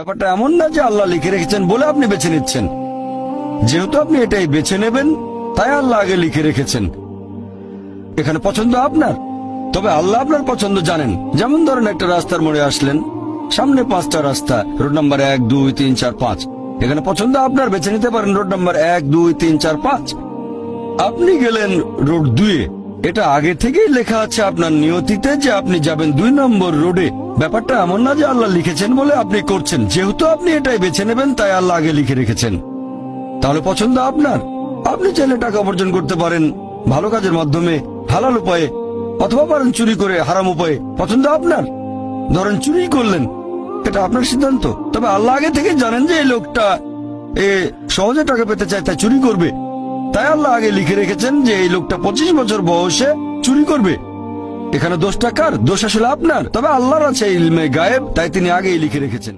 ব্যাপারটা এমন না যে আল্লাহ লিখে রেখেছেন বলে আপনি বেছে নিচ্ছেন। যেহেতু আপনি এটাই বেছে নেবেন, তাই আল্লাহ আগে লিখে রেখেছেন। এখানে পছন্দ আপনার, তবে আল্লাহ আপনার পছন্দ জানেন। যেমন ধরেন, একটা রাস্তার মোড়ে আসলেন, সামনে 5টা রাস্তা, রোড নাম্বার 1, 2, 3, 4, 5। এখানে পছন্দ আপনার, বেছে নিতে পারেন রোড নাম্বার 1, 2, 3, 4, 5। আপনি গেলেন রোড 2-এ। এটা আগে থেকেই লেখা আছে আপনার নিয়তিতে যে আপনি যাবেন 2 নম্বর রোডে। ব্যাপারটা এমন না যে আল্লাহ লিখেছেন বলে আপনি করছেন। যেহেতু আপনি এটাই বেছে নেবেন, তাই আল্লাহ আগে লিখে রেখেছেন। তাহলে পছন্দ আপনার। আপনি চাইলে টাকা উপার্জন করতে পারেন ভালো কাজের মাধ্যমে, হালাল উপায়ে, অথবা পারেন চুরি করে হারাম উপায়ে। পছন্দ আপনার। ধরেন চুরি করলেন, এটা আপনার সিদ্ধান্ত। তবে আল্লাহ আগে থেকে জানেন যে এই লোকটা সহজে টাকা পেতে চায়, তাই চুরি করবে। তাই আল্লাহ আগে লিখে রেখেছেন যে এই লোকটা 25 বছর বয়সে চুরি করবে। এখানে দোষটা কার? দোষ আসলে আপনার। তবে আল্লাহর আছে ইলমে গায়েব, তাই তিনি আগেই লিখে রেখেছেন।